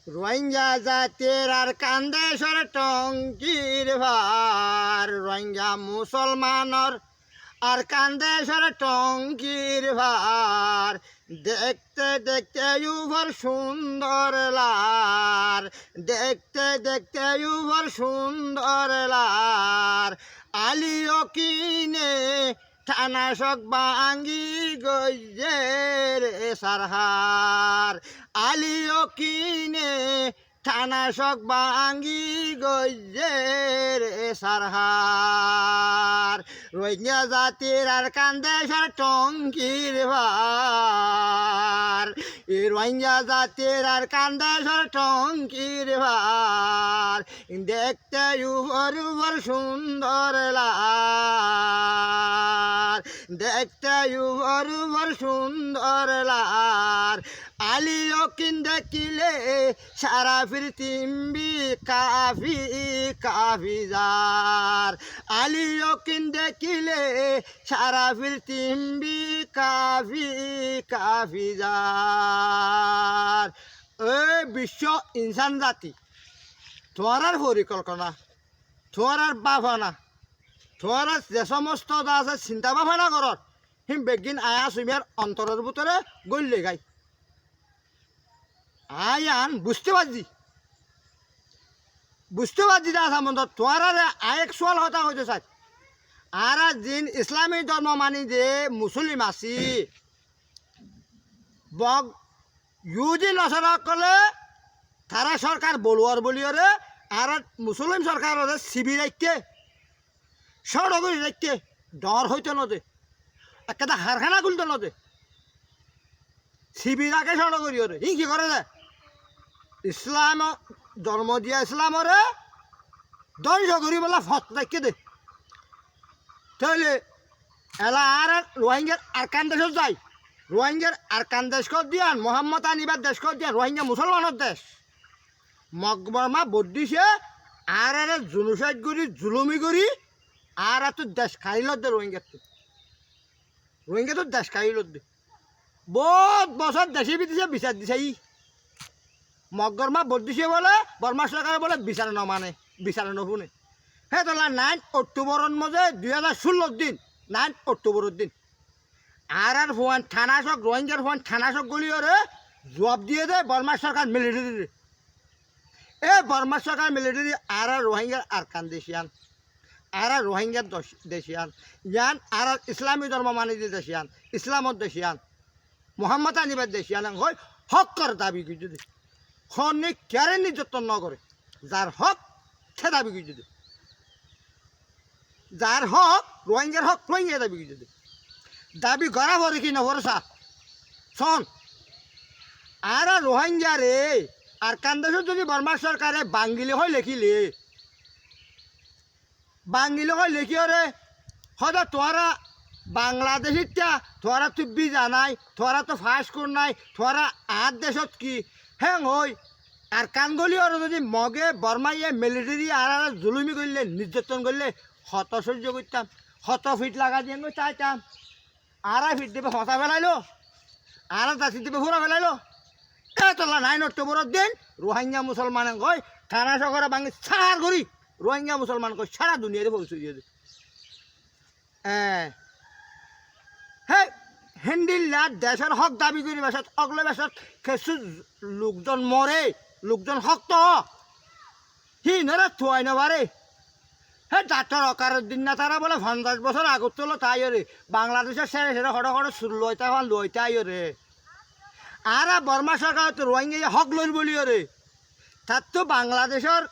রোহিঙ্গা জাতির আর কান্দে সরে টঙ্কির ভার, রোহিঙ্গা মুসলমানর আর কান্দে সরে টঙ্কির ভার। দেখতে দেখতে ইউভর সুন্দর লার, দেখতে দেখতে ইউভর সুন্দর লার। আলিও কিনে ঠানাশক বাঙ্গি গইজের সারহার, আলিও কিনে ঠানাশক বাঙ্গি গইজের সারহার। রোহিঙ্গা জাতির আর কান্দে সর টঙ্কির ভার, রোহিঙ্গা জাতির আর কান্দে সর টঙ্কির ভার। দেখতে উভর উভর সুন্দর লার, দেখতে উভর উভর সুন্দর লার। আলিও কিন দেখিলে সারা পৃথিবী কাফি কাফি যার, আলিও কিন দেখিলে সারা পৃথিবী কাফি কাফি যার। এই বিশ্ব ইনসান জাতি তোমার পরিকল্পনা, তোমার ভাবনা, তোমার যে সমস্ত আছে চিন্তা ভাবনা করত হিম বেগিন আয়া সুমিয়ার অন্তরের ভিতরে গল্লে গাই আয়ান বুঝতে পারছি, বুঝতে পারছি আসা মন্দ তোমার আয়েক সোয়াল হতা হইতে চাই। আর জিন ইসলামী ধর্ম মানি যে মুসলিম আছি বগ ইউজি নসরা কলে তারা সরকার বলুয়ার বলিওরে আর মুসলিম সরকার শিবির রাখতে সড়গরি রাখতে ডর হইতে নদে একটা হারখানা খুলতে নদে শিবির আগে সড়গরি ওরে ই কি করে দেয় ইসলাম ধর্ম দিয়া ইসলামরে ধ্বংস করি বলা ফত রাখতে দে। তাহলে এলা আর রোহিঙ্গার আরকান দেশ যায়, রোহিঙ্গার আরকান দেশ কর দিয়ান মোহাম্মদ আনিবার দেশ কর দিয়ান রোহিঙ্গা মুসলমানের দেশ মকবরমা বদ্দিছে আর জুনুসাইড করি জুলুমি করি আর তো দেশ খাইল দে রোহিঙ্গার তো রোহিঙ্গা তো দেশ খাইল দে বহুত বছর দেশে বিদেশে বিচার দিছে ই মকবরমা বদ্দিছে বলে বর্মা সরকার বলে বিচার ন মানে বিচার নশুনে। হে তোলা 9 অক্টোবরের মধ্যে 2016 দিন 9 অক্টোবরের দিন আর ফোন থানাশক রোহিঙ্গার ফোন থানাশক গলিওরে জবাব দিয়ে দে বর্মা সরকার মিলিটারি এ বর্মা সরকার মিলিটারি আর রোহিঙ্গার আরকান দেশিয়ান আর রোহিঙ্গার দেশিয়ান ইয়ান আর ইসলামী ধর্ম মানি দেশিয়ান ইসলামত দেশিয়ান মোহাম্মদ আনিবার দেশিয়ান হয় হক কর দাবি যদি খনি ক্যারে নির্যাতন নকরে যার হক সে দাবি যদি যার হক রোহিঙ্গার হক রোহিঙ্গা দাবি যদি দাবি করা পরে কি নভরসা শোন আর রোহিঙ্গারে আর কান্দেশ যদি বর্মা সরকারে বাঙ্গিলে হয় লেখিলে বাঙ্গিলে হয় লেখিও রে হয়তো তোরা বাংলাদেশিটা তোরা তো বিজা নাই তোরা তো ফাঁস কর নাই তোরা আর দেশত কি হ্যাঁ হই আর কানগলি আর যদি মগে বর্মাইয়ে মিলিটারি আর জুলুমি করলে নির্যাতন করলে হত সহ্য করতাম হত ফিট লাগা দিয়ে চাইতাম আর ফিট দেবে হতা ফেলাইলো আর দাঁতি দেবে ফুরা ফেলাইলো এ তোলা 9 অক্টোবরের দিন রোহিঙ্গা মুসলমান কয় থানা সকরা বাঙি ছাড় করি রোহিঙ্গা মুসলমান কয় সারা দুনিয়াতে পৌঁছে দিয়ে হ্যাঁ হেন্ডিল্লা দেশের হক দাবি করি বেসত অগলে বেসত কিছু লোকজন মরে লোকজন হক তো হি নরে থুয়াই নবারে হ্যাঁ ডাক্তার অকারের দিন না তারা বলে 50 বছর আগত তোলো তাই রে বাংলাদেশের সেরে সেরে হড় হড় শুরু লইতে হন লইতে আই রে আর বর্মা সরকার তো রোহিঙ্গা হক লইল বলি রে তার তো বাংলাদেশের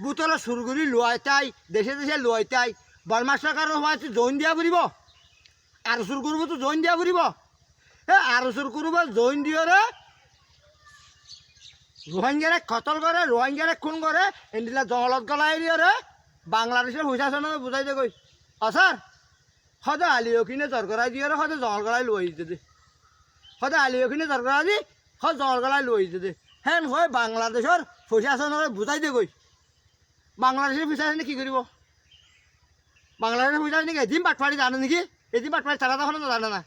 বুতলে শুরু করি লুয়াইতাই দেশে দেশে লুয়াইতাই বর্মা সরকারের হয়তো জইন দিয়া ফুরিব আর শুরু করবো তো জইন দিয়া ফুরিব হ্যাঁ আর শুরু করব জইন দিয়ে রে রোহিঙ্গারে কতল করে রোহিঙ্গারে খুন করে এন্ডিলা জঙ্গলত গলাই দিয়ে রে বাংলাদেশের হুইসাসন বুঝাই দে কই অসার হয়তো আলিও কিনে জর করাই দিয়ে হয়তো জঙ্গল গলাই লুয়াই দিতে দে হয়তো আলিও কিনে জর করা দি হয় জঙ্গল গলাই লুয়াই দিতে দে হ্যাঁ হয় বাংলাদেশের হুইসাসন বুঝাই দে কই বাংলাদেশের হুইসাসনে কি করব বাংলাদেশের হুইসাসনে কি এদিন বাটপাড়ি জানে নাকি এদিন বাটপাড়ি তারা তখন জানে না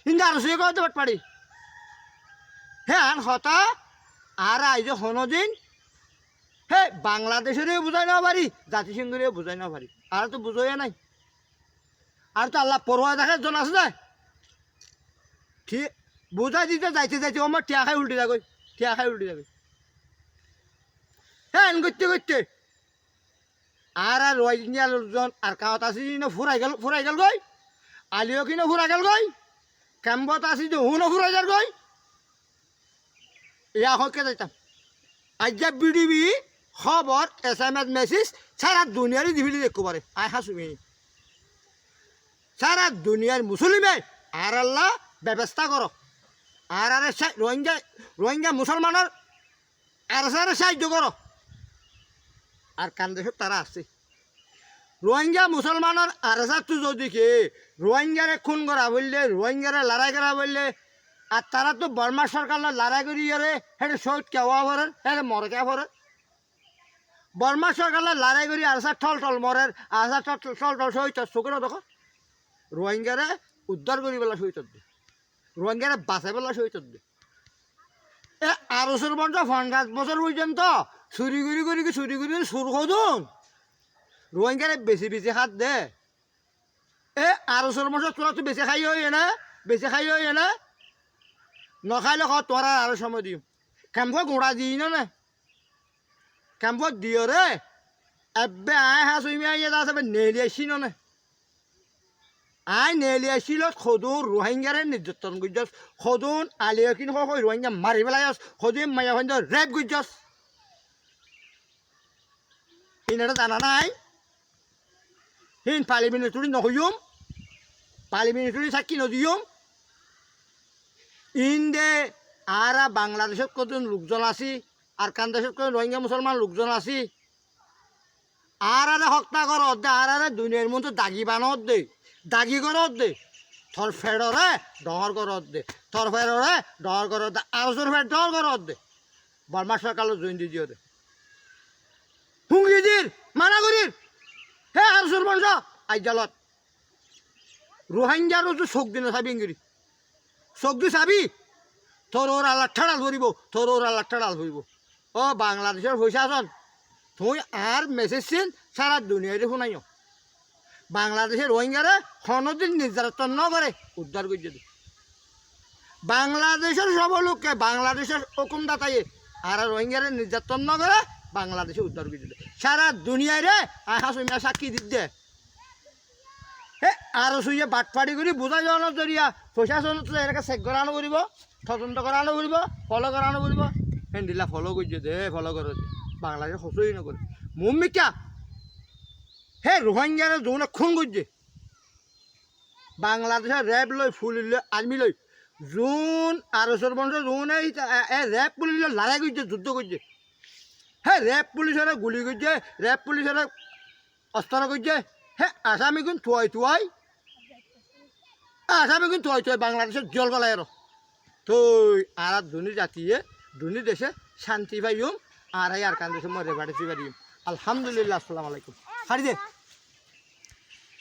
কিন্তু আরো সুযোগ হয়তো বাটপাড়ি হ্যাঁ হতা আর আইজ কোনোদিন হে বাংলাদেশেরও বুঝাই না পারি জাতিসংঘেরও বুঝাই না পারি আর তো বুঝাই নাই আর তো আল্লাহ পড়ুয়া দেখার জন আছে না ঠিক বুঝাই দিতে যাইতে যাইতে আমার টিয়া খাই উল্টে যাবে টিয়া খাই উল্টে যাবে হ্যাঁ এন করতে করতে আর রোহিঙ্গা লোকজন আর কাঁত আসি ফুরাই গেল গই আলিও কিনো ফুরা গেল গই ক্যাম্পত আসি যে হুনও ফুরাই যার গই ইয়া হকে যাইতাম আজ বিডিবি খবর SMS মেসেজ সারা দুনিয়ারই দিবিলি দেখতে পারে আয় হাসুমি সারা দুনিয়ার মুসলিমে আর আল্লাহ ব্যবস্থা করো আর রোহিঙ্গা মুসলমানের আর সাহায্য করো আর কান দেশ তারা আছে রোহিঙ্গা মুসলমানের আর তো যদি কে রোহিঙ্গারে খুন করা বললে রোহিঙ্গারে লড়াই করা বললে আর তারা তো বর্মা সরকার লড়াই করি হেঁটে শহীদ কেওয়া পড়ে হেঁটে মরে কে পড়ে বর্মা সরকার লড়াই করি আর ঠল ঠল মরের আর ঠল ঠল শহীদ চোখের দেখো রোহিঙ্গারে উদ্ধার করি বেলা শহীদ দে রোহিঙ্গারে বাঁচাই বেলা শহীদ দে এ 50 পর্যন্ত চুরি করি সুর খোঁজুন রোহিঙ্গারে বেশি বেশি হাত দে এ 12 তোরা তো বেশি খাই হয়ে না নখাইলে তোরা আরো সময় দিও ক্যাম্পত গোড়া দিই না ক্যাম্পত দিও রে এবে আয় হাসুমি আইয়া যাবে নেলি আসি না আই নেলি আসিল সদুন রোহিঙ্গারে নির্যাতন গুজস সদুন আলিয়া কিন রোহিঙ্গা মারি পেলাই সদুন মায়া রেপ গুজস এটা জানা নাই হিন পার্লিমেন্টরি নহইম পার্লিমেন্টরি সাক্ষী নদিয়ম ইন্দে আর বাংলাদেশত কতজন লোকজন আছি আর কান দেশত কত রোহিঙ্গা মুসলমান লোকজন আছি আর হত্যা করত দে আর দুনিয়ার মধ্যে দাগি বানত দে দাগি করত দে থর ফেডরে ডহর করত দে থর ফেডরে ডহর করত দে আরজোর ফেড ডহর করত দে বর্মা সরকার জইন দি দিও দে হুঙ্গি দির মানা করির হে আরজোর বংশ আইজালত রোহিঙ্গারও তো চোখ দিনে চাবি ইংরি চোখ দি চাবি তোর ওর আল্লাহ ঠাড়াল ভরিব ও বাংলাদেশের পয়সা আছন তুই আর মেসেজ চিন সারা দুনিয়ারে শুনাইও বাংলাদেশের রোহিঙ্গারে কোনোদিন নির্যাতন ন করে উদ্ধার করে দে বাংলাদেশের সব লোককে বাংলাদেশের হুকুমদাতায়ে আর রোহিঙ্গারে নির্যাতন ন করে বাংলাদেশে উদ্ধার করে দে সারা দুনিয়ারে হাসুমিয়া সাক্ষী দিতে হে আরো শুয়ে বাটপাড়ি করে বোঝা যাওয়ানোর জরিয়া প্রশাসন এটাকে চেক করানো করব তদন্ত করানো করব ফলো করানো করব হেন্ডিলা ফলো করছে দে ফলো করে দে বাংলাদেশ হসই নকরে মুম্মিকা হে রোহিঙ্গারে যৌন খুন করছে বাংলাদেশের র্যাব লই ফুল লই আর্মি লই জুন আরসর বংশ জুন র্যাব পুলিশ লড়াই করছে যুদ্ধ করছে হ্যাঁ র্যাব পুলিশেরা গুলি করছে র্যাব পুলিশেরা অস্ত্র করছে হ্যাঁ আসামি কিন্তু তুয়াই আসামি কিন্তু তুয়াই বাংলাদেশের জল গলায় তুই আর দুনি জাতিয়ে দুনি দেশে শান্তি পাইম আর কান দেশে মরে বাড়ি পারিম আলহামদুলিল্লাহ আসসালামু আলাইকুম হারি দে